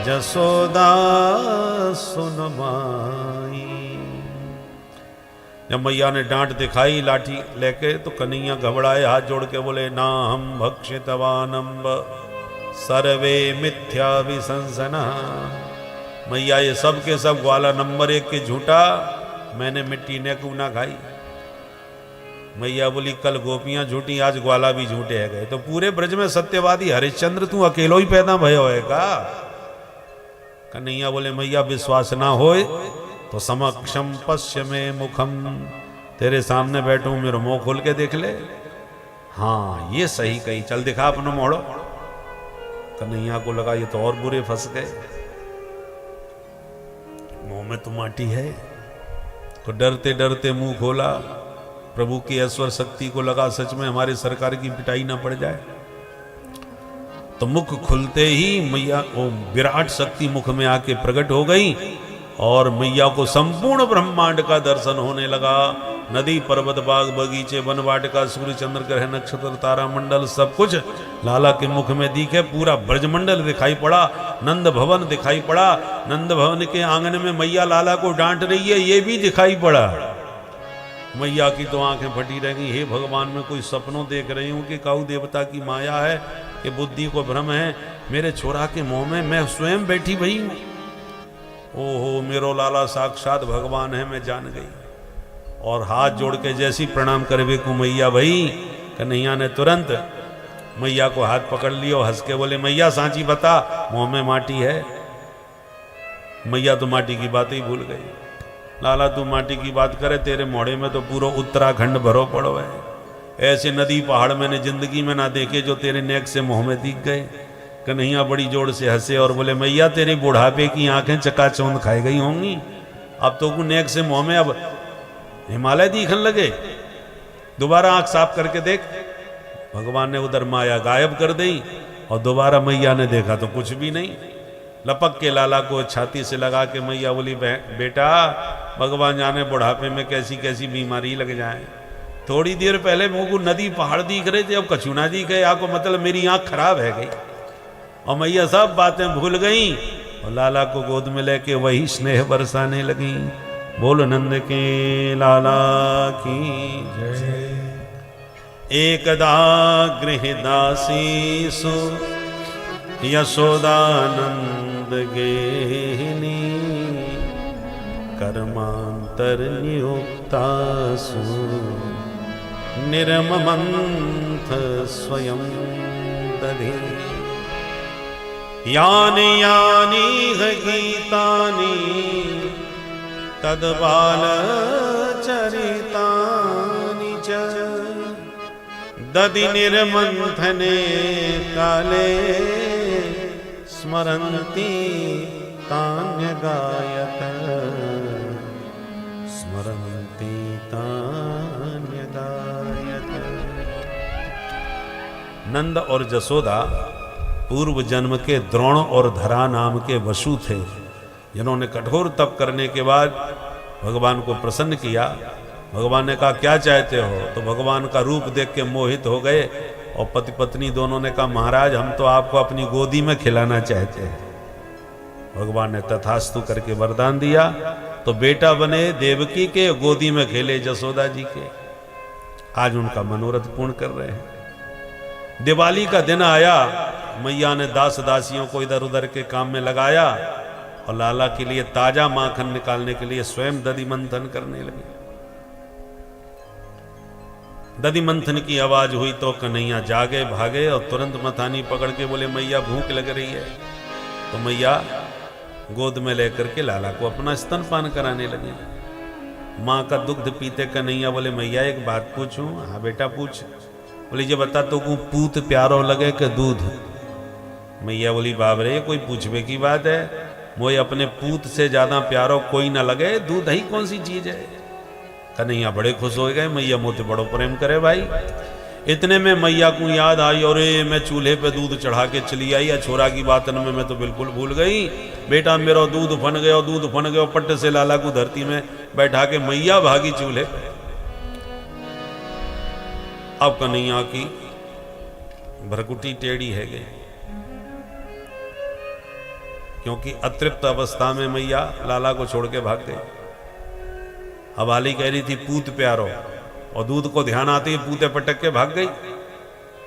जसोदा सुन माई। जब मैया ने डांट दिखाई लाठी लेके तो कन्हैया घबराए, हाथ जोड़ के बोले, ना हम भक्षितवानम्ब सर्वे मिथ्या विसंसना। मैया ये सब के सब ग्वाला नंबर 1 के झूठा, मैंने मिट्टी ने क्यों ना खाई। मैया बोली, कल गोपियां झूठी आज ग्वाला भी झूठे है गए, तो पूरे ब्रज में सत्यवादी हरिश्चंद्र तू अकेलो ही पैदा भय होएगा। कन्हैया बोले, मैया विश्वास ना होए तो समक्षम पश्य में मुखम, तेरे सामने बैठूं मेरा मुंह खोल के देख ले। हाँ ये सही कही, चल दिखा अपना मोड़ो। कन्हैया को लगा ये तो और बुरे फंस गए, मुंह में तो माटी है। तो डरते डरते मुंह खोला, प्रभु की ऐश्वर्य शक्ति को लगा सच में हमारे सरकार की पिटाई ना पड़ जाए। तो मुख खुलते ही मैया वो विराट शक्ति मुख में आके प्रकट हो गई और मैया को संपूर्ण ब्रह्मांड का दर्शन होने लगा। नदी पर्वत बाग बगीचे वन वाटिका सूर्य चंद्र ग्रह नक्षत्र तारा मंडल सब कुछ लाला के मुख में दिखे। पूरा ब्रजमंडल दिखाई पड़ा, नंद भवन दिखाई पड़ा, नंद भवन के आंगन में मैया लाला को डांट रही है ये भी दिखाई पड़ा। मैया की तो आंखें फटी रह गई, हे भगवान मैं कोई सपनों देख रही हूँ कि काऊ देवता की माया है कि बुद्धि को भ्रम है, मेरे छोरा के मुंह में मैं स्वयं बैठी भई हूँ। ओहो मेरो लाला साक्षात भगवान है, मैं जान गई। और हाथ जोड़ के जैसी प्रणाम करवे को मैया भई, कन्हैया ने तुरंत मैया को हाथ पकड़ लियो, हंस के बोले मैया सांची बता मुंह में माटी है। मैया तो माटी की बात ही भूल गई। लाला तू माटी की बात करे, तेरे मोड़े में तो पूरा उत्तराखंड भरो पड़ो है। ऐसे नदी पहाड़ मैंने जिंदगी में ना देखे जो तेरे नेक से मुंह में दिख गए। कन्हैया बड़ी जोर से हंसे और बोले मैया तेरी बुढ़ापे की आंखें चकाचौंध खाई गई होंगी, अब तो को नेक से मुंह में अब हिमालय दिखने लगे। दोबारा आंख साफ करके देख। भगवान ने उधर माया गायब कर दी और दोबारा मैया ने देखा तो कुछ भी नहीं। लपक के लाला को छाती से लगा के मैया बोली बेटा भगवान जाने बुढ़ापे में कैसी कैसी बीमारी लग जाए। थोड़ी देर पहले मुझको नदी पहाड़ दिख रहे थे, अब कछुना दिख गए, आपको मतलब मेरी आंख खराब है गई। और मैया सब बातें भूल गई और लाला को गोद में लेके वही स्नेह बरसाने लगी। बोल नंद के लाला की जय। एकदा गृहदासीसु यशोदानंद गेहिनी, कर्मांतर नियुक्तासु निर्ममंथ स्वयं दधि। यानि यानि गीतानि तद्बाल चरितानि च, दधि निर्मंथने काले स्मरन्ति तान्यगायत, स्मरन्ति तान्यगायत। नंद और जसोदा पूर्व जन्म के द्रोण और धरा नाम के वसु थे, जिन्होंने कठोर तप करने के बाद भगवान को प्रसन्न किया। भगवान ने कहा क्या चाहते हो, तो भगवान का रूप देख के मोहित हो गए और पति पत्नी दोनों ने कहा महाराज हम तो आपको अपनी गोदी में खिलाना चाहते हैं। भगवान ने तथास्तु करके वरदान दिया, तो बेटा बने देवकी के, गोदी में खेले जसोदा जी के। आज उनका मनोरथ पूर्ण कर रहे हैं। दिवाली का दिन आया, मैया ने दास दासियों को इधर उधर के काम में लगाया और लाला के लिए ताजा माखन निकालने के लिए स्वयं दधि मंथन करने लगे। दधि मंथन की आवाज हुई तो कन्हैया जागे भागे और तुरंत मथानी पकड़ के बोले मैया भूख लग रही है। तो मैया गोद में लेकर के लाला को अपना स्तनपान कराने लगे। माँ का दुग्ध पीते कन्हैया बोले मैया एक बात पूछूं? हाँ बेटा पूछ। बोली ये बता तो पूत प्यारो लगे कि दूध? मैया बोली बाबरे कोई पूछवे की बात है, मोए अपने पूत से ज्यादा प्यारो कोई ना लगे, दूध ही कौन सी चीज है। कन्हैया बड़े खुश हो गए, मैया मोते बड़ो प्रेम करे भाई। इतने में मैया को याद आई और मैं चूल्हे पे दूध चढ़ा के चली आई, छोरा की बातन में मैं तो बिल्कुल भूल गई। बेटा मेरा दूध फन गयो, दूध फन गयो। पट्ट से लाला को धरती में बैठा के मैया भागी चूल्हे पे। अब कन्हैया की भरकुटी टेढ़ी है गई, क्योंकि अतृप्त अवस्था में मैया लाला को छोड़ के भाग गई। अब हाली कह रही थी पूत प्यारो, और दूध को ध्यान आते ही पूते पटक के भाग गई।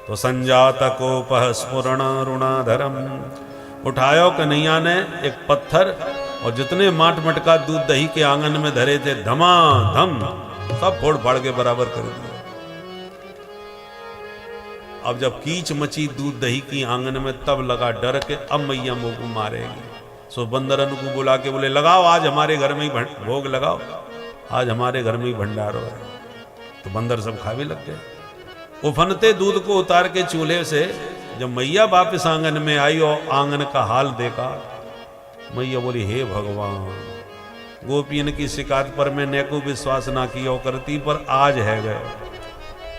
तो संजात को पह स्फुरण रुणाधरम, उठायो कन्हैया ने एक पत्थर और जितने माट मटका दूध दही के आंगन में धरे थे धमाधम सब फोड़ फाड़ के बराबर कर दिया। अब जब कीच मची दूध दही की आंगन में, तब लगा डर के अब मैया मुंह को मारेगी। सो बंदरन को बुला के बोले लगाओ आज हमारे घर में ही भोग लगाओ, आज हमारे घर में ही भंडारो है। तो बंदर सब खा भी लग गए। उफनते दूध को उतार के चूल्हे से जब मैया वापिस आंगन में आई और आंगन का हाल देखा, मैया बोली हे भगवान, गोपियन की शिकायत पर मैं नेको विश्वास ना किया करती, पर आज है गए।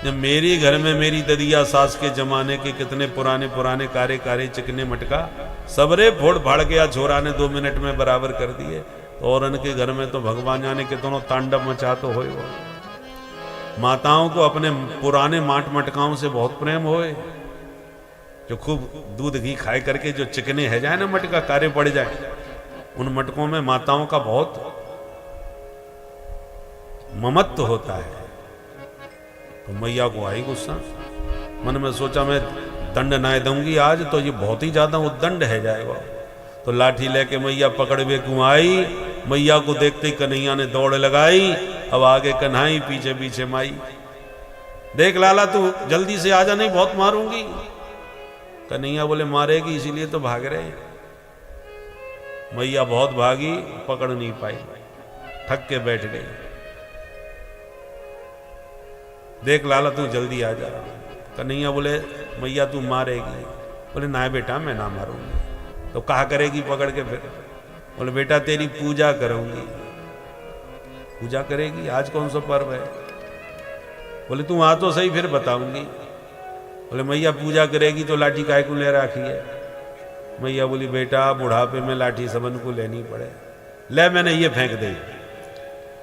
जब मेरी घर में मेरी ददिया सास के जमाने के कितने पुराने पुराने कारे कारे चिकने मटका सबरे फोड़ फाड़ के छोरा ने 2 मिनट में बराबर कर दिए। तो और उनके घर में तो भगवान जाने कितनों तांडव मचा तो होए। माताओं को अपने पुराने माट मटकाओं से बहुत प्रेम होए, जो खूब दूध घी खाए करके जो चिकने है जाए ना मटका कारे पड़ जाए, उन मटकों में माताओं का बहुत ममत्व होता है। तो मैया को आई गुस्सा, मन में सोचा मैं दंड ना दूंगी आज तो ये बहुत ही ज्यादा उद्दंड है जाएगा। तो लाठी लेके मैया पकड़वे को आई। मैया को देखते ही कन्हैया ने दौड़ लगाई। अब आगे कन्हाई, पीछे पीछे माई। देख लाला तू जल्दी से आजा, नहीं बहुत मारूंगी। कन्हैया बोले मारेगी इसीलिए तो भाग रहे। मैया बहुत भागी, पकड़ नहीं पाई, थक के बैठ गई। देख लाला तू जल्दी आ जा। कन्हैया बोले मैया तू मारेगी? बोले ना बेटा मैं ना मारूंगी। तो कहा करेगी पकड़ के? फिर बोले बेटा तेरी पूजा करूंगी। पूजा करेगी? आज कौन सा पर्व है? बोले तू आ तो सही फिर बताऊंगी। बोले मैया पूजा करेगी तो लाठी काहे को ले रखी है? मैया बोली बेटा बुढ़ापे में लाठी सबन को लेनी पड़े, ले मैंने ये फेंक दी।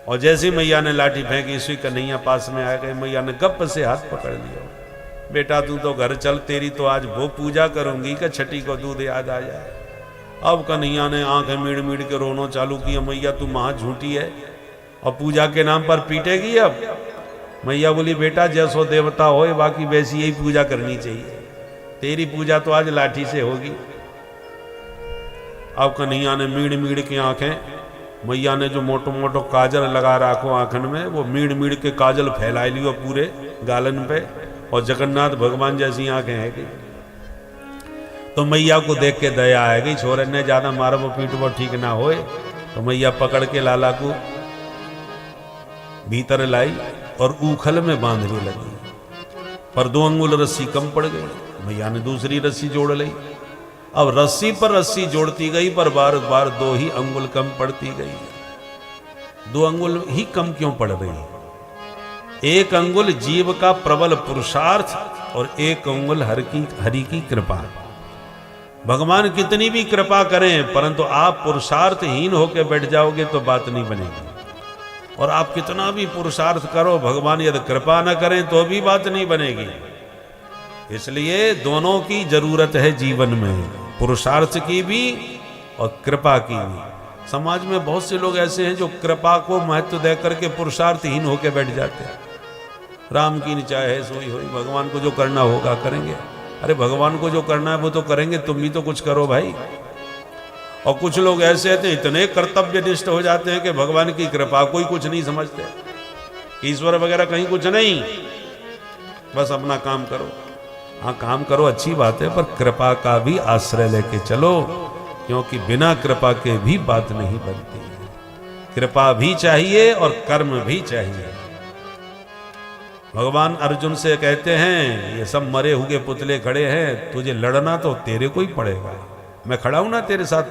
और जैसे मैया ने लाठी फेंकी, इसी कन्हैया पास में आ गए। मैया ने गप से हाथ पकड़ लिया। बेटा तू तो घर चल, तेरी तो आज वो पूजा करूंगी कि छठी को दूध याद आ जाए। अब कन्हैया ने आंखें मीड़ मीड़ के रोना चालू किया। मैया तू महा झूठी है और पूजा के नाम पर पीटेगी। अब मैया बोली बेटा जैसो देवता हो बाकी वैसी यही पूजा करनी चाहिए, तेरी पूजा तो आज लाठी से होगी। अब कन्हैया ने मीड़ मीड़ के आंखें, मैया ने जो मोटो मोटो काजल लगा रखो आंखन में, वो मीड़ मीड़ के काजल फैला लियो पूरे गालन पे, और जगन्नाथ भगवान जैसी आंखें है कि। तो मैया को देख के दया आ गई, छोरे ने ज्यादा मारबो पीटबो ठीक ना होए। तो मैया पकड़ के लाला को भीतर लाई और ऊखल में बांधने लगी, पर 2 अंगुल रस्सी कम पड़ गई। मैया ने दूसरी रस्सी जोड़ ली। अब रस्सी पर रस्सी जोड़ती गई, पर बार बार 2 ही अंगुल कम पड़ती गई। 2 अंगुल ही कम क्यों पड़ रही? 1 अंगुल जीव का प्रबल पुरुषार्थ और 1 अंगुल हरि की कृपा। भगवान कितनी भी कृपा करें, परंतु आप पुरुषार्थहीन होकर बैठ जाओगे तो बात नहीं बनेगी। और आप कितना भी पुरुषार्थ करो, भगवान यदि कृपा न करें तो भी बात नहीं बनेगी। इसलिए दोनों की जरूरत है जीवन में, पुरुषार्थ की भी और कृपा की भी। समाज में बहुत से लोग ऐसे हैं जो कृपा को महत्व दे करके पुरुषार्थहीन होकर बैठ जाते हैं। राम की न चाहे सोई होई, भगवान को जो करना होगा करेंगे। अरे भगवान को जो करना है वो तो करेंगे, तुम भी तो कुछ करो भाई। और कुछ लोग ऐसे थे इतने कर्तव्यनिष्ठ हो जाते हैं कि भगवान की कृपा कोई कुछ नहीं समझते, ईश्वर वगैरह कहीं कुछ नहीं, बस अपना काम करो। हाँ काम करो अच्छी बात है, पर कृपा का भी आश्रय लेके चलो, क्योंकि बिना कृपा के भी बात नहीं बनती। कृपा भी चाहिए और कर्म भी चाहिए। भगवान अर्जुन से कहते हैं ये सब मरे हुए पुतले खड़े हैं, तुझे लड़ना तो तेरे को ही पड़ेगा, मैं खड़ा हूं ना तेरे साथ,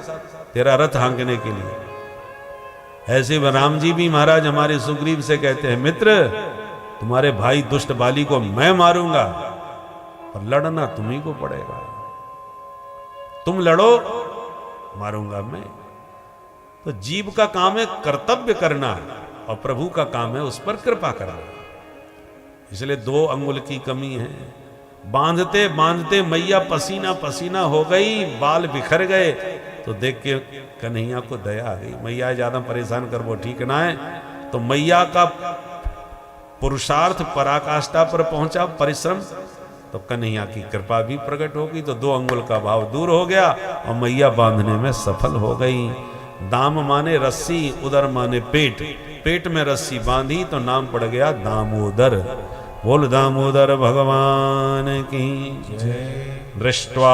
तेरा रथ हाँकने के लिए। ऐसे राम जी भी महाराज हमारे सुग्रीव से कहते हैं मित्र तुम्हारे भाई दुष्ट बाली को मैं मारूंगा, पर लड़ना तुम्ही को पड़ेगा, तुम लड़ो मारूंगा मैं। तो जीव का काम है कर्तव्य करना और प्रभु का काम है उस पर कृपा करना। इसलिए 2 अंगुल की कमी है। बांधते बांधते मैया पसीना पसीना हो गई, बाल बिखर गए, तो देख के कन्हैया को दया आ गई, मैया ज्यादा परेशान कर वो ठीक ना है। तो मैया का पुरुषार्थ पराकाष्ठा पर पहुंचा, परिश्रम, तो कन्हैया की कृपा भी प्रकट होगी, तो 2 अंगुल का भाव दूर हो गया और मैया बांधने में सफल हो गई। दाम माने रस्सी, उदर माने पेट, पेट में रस्सी बांधी तो नाम पड़ गया दामोदर। बोल दामोदर भगवान की जय। दृष्ट्वा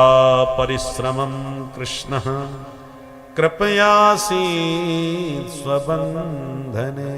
परिश्रमं कृष्ण कृपयासी स्वबंधने